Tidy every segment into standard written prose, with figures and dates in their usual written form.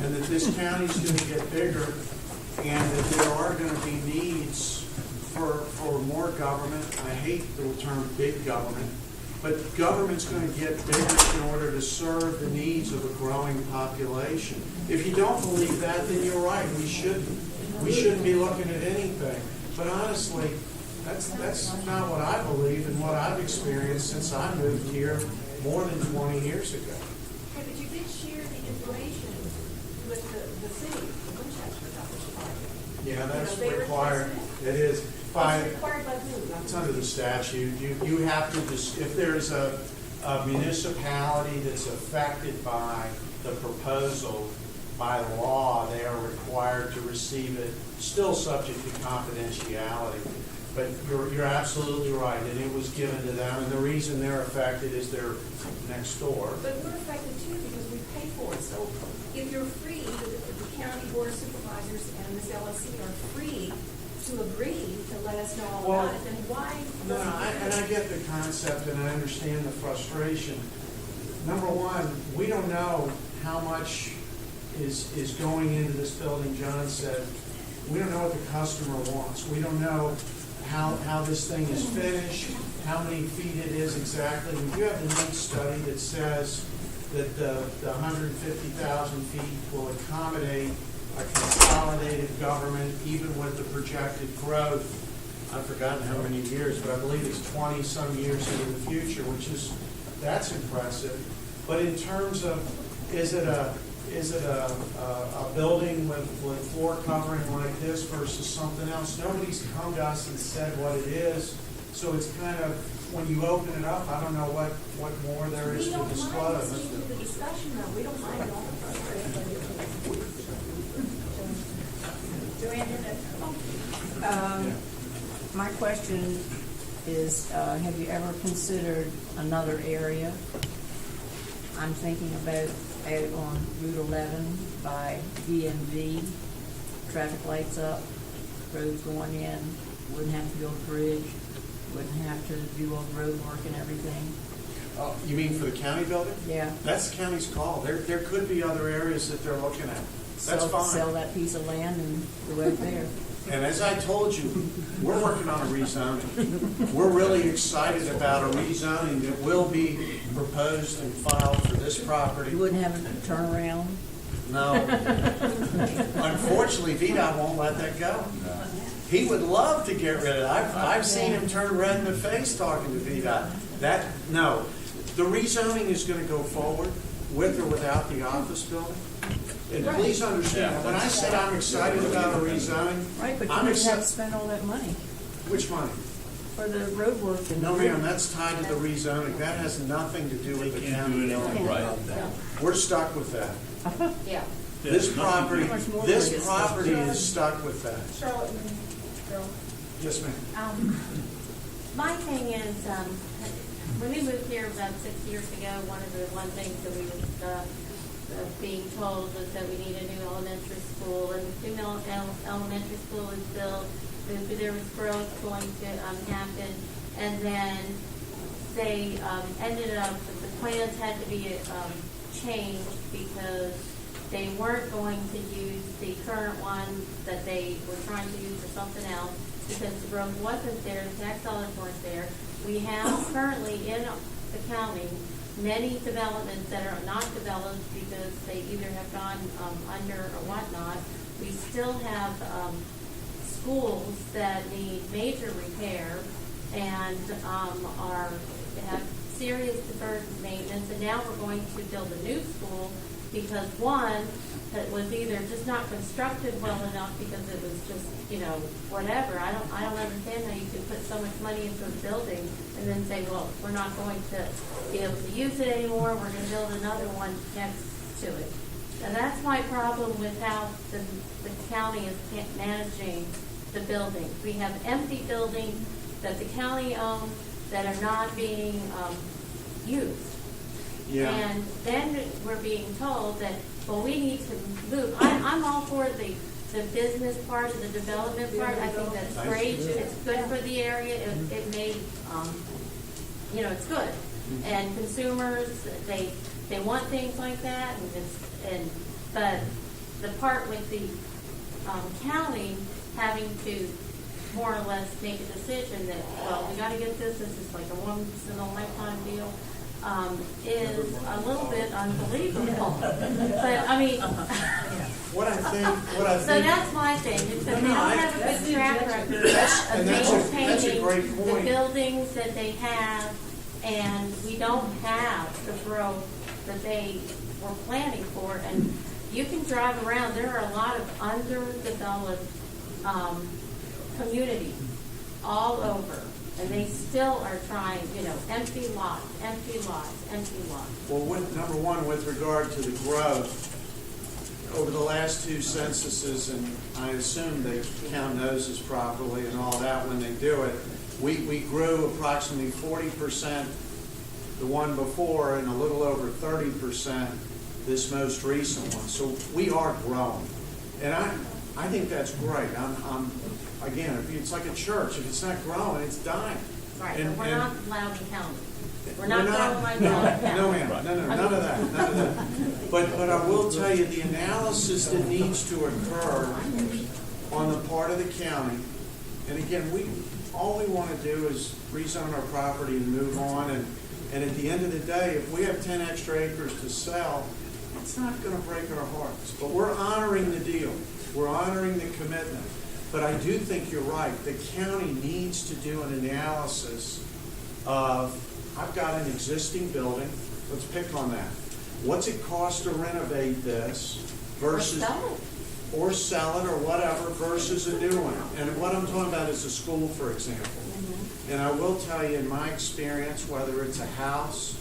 and that this county's going to get bigger, and that there are going to be needs for more government. I hate the term big government, but government's going to get bigger in order to serve the needs of a growing population. If you don't believe that, then you're right. We shouldn't be looking at anything. But honestly, that's not what I believe and what I've experienced since I moved here more than 20 years ago. Okay, but you did share the information with the city of Winchester about this project. Yeah, that's They required. requested It is. It's required by who? It's under the statute. You have to, if there's a municipality that's affected by the proposal, by law, they are required to receive it, still subject to confidentiality. But you're absolutely right, and it was given to them, and the reason they're affected is they're next door. But we're affected too because we pay for it. So if you're free, the county board of supervisors and this LLC are free to agree to let us know all about it, then why? No, and I get the concept and I understand the frustration. Number one, we don't know how much is going into this building. John said, we don't know what the customer wants. We don't know how this thing is finished, how many feet it is exactly. We do have the neat study that says that the 150,000 feet will accommodate a consolidated government, even with the projected growth. I've forgotten how many years, but I believe it's 20-some years into the future, that's impressive. But in terms of, is it a building with floor covering like this versus something else? Nobody's come to us and said what it is, so it's kind of, when you open it up, I don't know what more there is to disclose. We don't mind listening to the discussion, though. We don't mind at all. My question is, have you ever considered another area? I'm thinking about out on Route 11 by DMV, traffic lights up, roads going in, wouldn't have to build a bridge, wouldn't have to do all the road work and everything. You mean for the county building? Yeah. That's the county's call. There could be other areas that they're looking at. That's fine. Sell that piece of land and go out there. And as I told you, we're working on a rezoning. We're really excited about a rezoning that will be proposed and filed for this property. You wouldn't have a turnaround? No. Unfortunately, VDOT won't let that go. He would love to get rid of it. I've seen him turn red in the face talking to VDOT. No. The rezoning is going to go forward with or without the office building. And please understand, when I said I'm excited about a rezoning, Right, but you I'm wouldn't have to excited. spend all that money Which money? for the road work. And No, ma'am, that's tied to the rezoning. That has nothing to do with the county. We're stuck with that. Yeah. This property This is stuck with that. Charlotte, Bill. Yes, ma'am. My thing is, when we moved here about 6 years ago, one things that we was being told was that we need a new elementary school, and the new elementary school was built. There was growth going to happen, and then they ended up, the plans had to be changed because they weren't going to use the current one that they were trying to use for something else because the growth wasn't there, the tax dollars weren't there. We have currently in the county many developments that are not developed because they either have gone under or whatnot. We still have schools that need major repair and have serious deferred maintenance. And now we're going to build a new school because one that was either just not constructed well enough because it was just, whatever. I don't understand how you can put so much money into a building and then say, well, we're not going to be able to use it anymore. We're going to build another one next to it. And that's my problem with how the county is managing the buildings. We have empty buildings that the county owns that are not being used. Yeah. And then we're being told that, well, we need to move. I'm all for the business part, the development part. I think that's great. It's good for the area. It made, it's good. And consumers, they want things like that. But the part with the county having to more or less make a decision that, well, we got to get this is like a once-in-a-lifetime deal, is a little bit unbelievable. But, I mean, What I think. so that's my thing, is that they No, don't I- have a good track record of that's a maintaining great the point. buildings that they have, and we don't have the growth that they were planning for. And you can drive around, there are a lot of underdeveloped communities all over, and they still are trying, empty lots, empty lots, empty lots. Well, number one, with regard to the growth, over the last two censuses, and I assume they count noses properly and all that when they do it, we grew approximately 40% the one before and a little over 30% this most recent one. So we are growing. And I think that's great. Again, it's like a church. If it's not growing, it's dying. Right, And- but we're and- not Loudoun County. We're not growing like Loudoun County. No, ma'am, no, none of that. But I will tell you, the analysis that needs to occur on the part of the county, and again, all we want to do is rezone our property and move on, and at the end of the day, if we have 10 extra acres to sell, it's not going to break our hearts. But we're honoring the deal. We're honoring the commitment. But I do think you're right. The county needs to do an analysis of, I've got an existing building, let's pick on that. What's it cost to renovate this versus, or sell it or whatever, versus a new one? And what I'm talking about is a school, for example. And I will tell you, in my experience, whether it's a house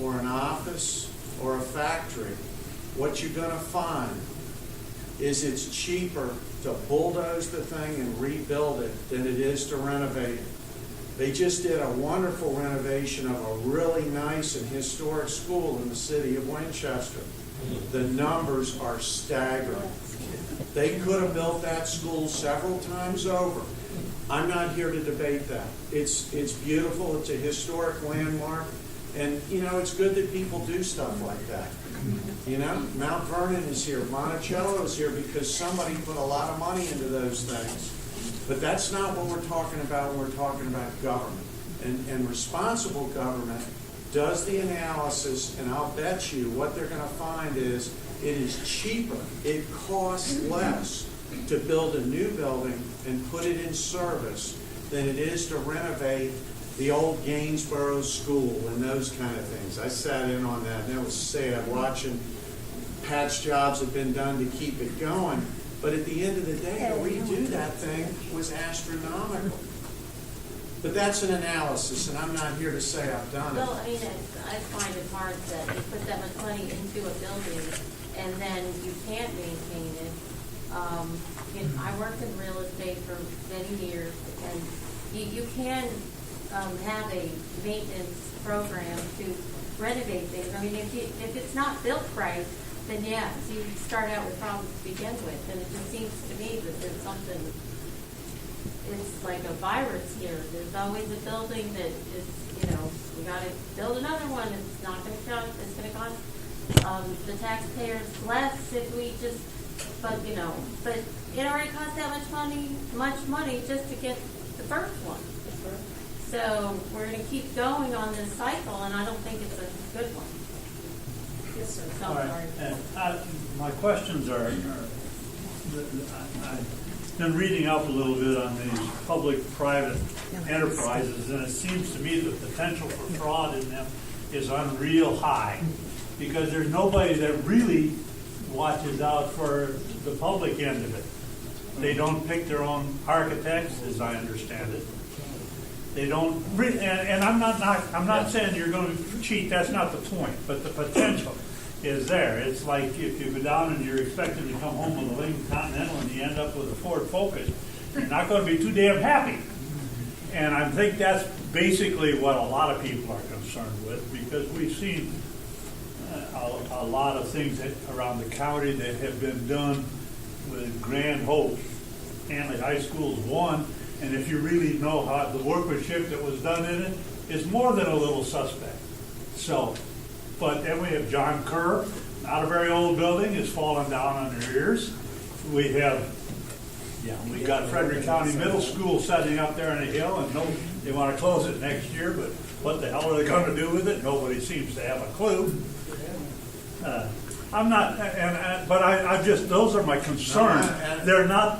or an office or a factory, what you're going to find is it's cheaper to bulldoze the thing and rebuild it than it is to renovate it. They just did a wonderful renovation of a really nice and historic school in the city of Winchester. The numbers are staggering. They could have built that school several times over. I'm not here to debate that. It's beautiful. It's a historic landmark. And, it's good that people do stuff like that. Mount Vernon is here. Monticello is here because somebody put a lot of money into those things. But that's not what we're talking about when we're talking about government. And responsible government does the analysis, and I'll bet you what they're going to find is it is cheaper, it costs less to build a new building and put it in service than it is to renovate the old Gainsborough School and those kind of things. I sat in on that, and it was sad watching patch jobs have been done to keep it going. But at the end of the day, to redo that thing was astronomical. But that's an analysis, and I'm not here to say I've done it. Well, I mean, I find it hard that you put that much money into a building and then you can't maintain it. I worked in real estate for many years, and you can have a maintenance program to renovate things. I mean, if it's not built right, then yes, you start out with problems to begin with. And it just seems to me that there's something, it's like a virus here. There's always a building that is, we got to build another one. It's not going to cost, it's going to cost the taxpayers less if we just, but it already costs that much money just to get the first one. So we're going to keep going on this cycle, and I don't think it's a good one. Yes, sir. So, All right. And my questions are, I've been reading up a little bit on these public-private enterprises, and it seems to me the potential for fraud in them is unreal high, because there's nobody that really watches out for the public end of it. They don't pick their own architects, as I understand it. They don't, and I'm not saying you're going to cheat. That's not the point. But the potential is there. It's like if you go down and you're expecting to come home with a Lincoln Continental and you end up with a Ford Focus, you're not going to be too damn happy. And I think that's basically what a lot of people are concerned with, because we've seen a lot of things around the county that have been done with grand hopes. Hanley High School is one. And if you really know how the workmanship that was done in it, is more than a little suspect. So, but then we have John Kerr, not a very old building, it's fallen down on their ears. We got Frederick County Middle School setting up there on a hill, and they want to close it next year, but what the hell are they going to do with it? Nobody seems to have a clue. I'm not, but I just, those are my concerns. They're not,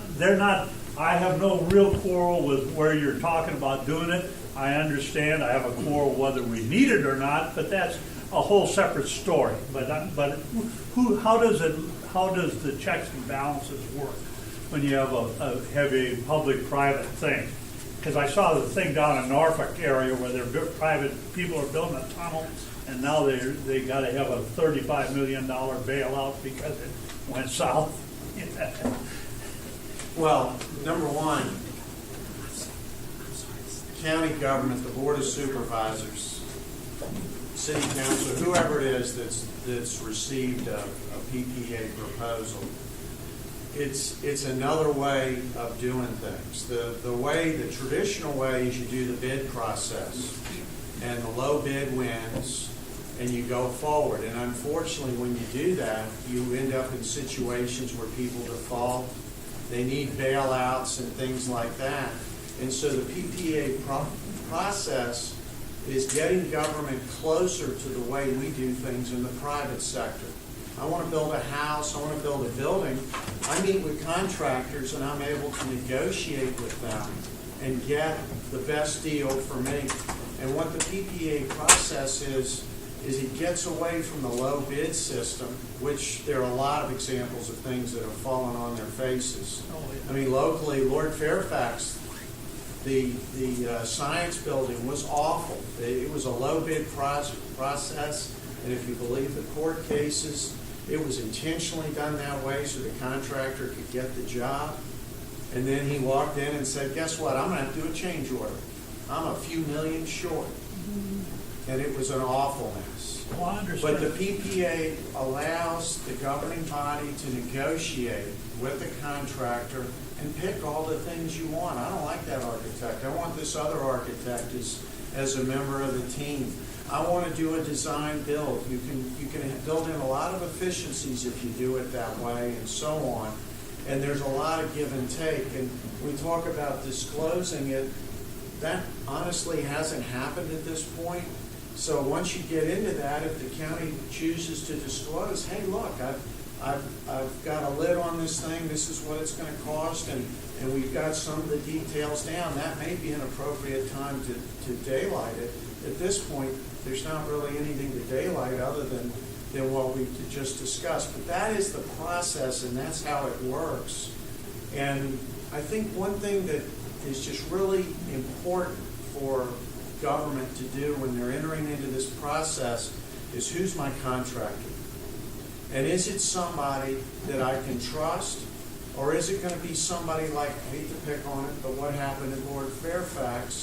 I have no real quarrel with where you're talking about doing it. I understand, I have a quarrel whether we need it or not, but that's a whole separate story. But how does the checks and balances work when you have a public-private thing? Because I saw the thing down in Norfolk area where private people are building a tunnel, and now they got to have a $35 million bailout because it went south. Well, number one, county government, the Board of Supervisors, City Council, whoever it is that's received a PPA proposal, it's another way of doing things. The traditional way is you do the bid process, and the low bid wins, and you go forward. And unfortunately, when you do that, you end up in situations where people default. They need bailouts and things like that. And so the PPA process is getting government closer to the way we do things in the private sector. I want to build a house, I want to build a building. I meet with contractors and I'm able to negotiate with them and get the best deal for me. And what the PPA process is it gets away from the low bid system, which there are a lot of examples of things that have fallen on their faces. I mean, locally, Lord Fairfax, the science building was awful. It was a low bid process, and if you believe the court cases, it was intentionally done that way so the contractor could get the job. And then he walked in and said, guess what, I'm going to have to do a change order. I'm a few million short. And it was an awful mess. Well, I understand. But the PPA allows the governing body to negotiate with the contractor and pick all the things you want. I don't like that architect. I want this other architect as a member of the team. I want to do a design build. You can build in a lot of efficiencies if you do it that way, and so on. And there's a lot of give and take. And we talk about disclosing it. That honestly hasn't happened at this point. So once you get into that, if the county chooses to disclose, hey, look, I've got a lid on this thing, this is what it's going to cost, and we've got some of the details down, that may be an appropriate time to daylight it. At this point, there's not really anything to daylight other than what we just discussed. But that is the process, and that's how it works. And I think one thing that is just really important for government to do when they're entering into this process is, who's my contractor? And is it somebody that I can trust? Or is it going to be somebody like, I hate to pick on it, but what happened at Lord Fairfax?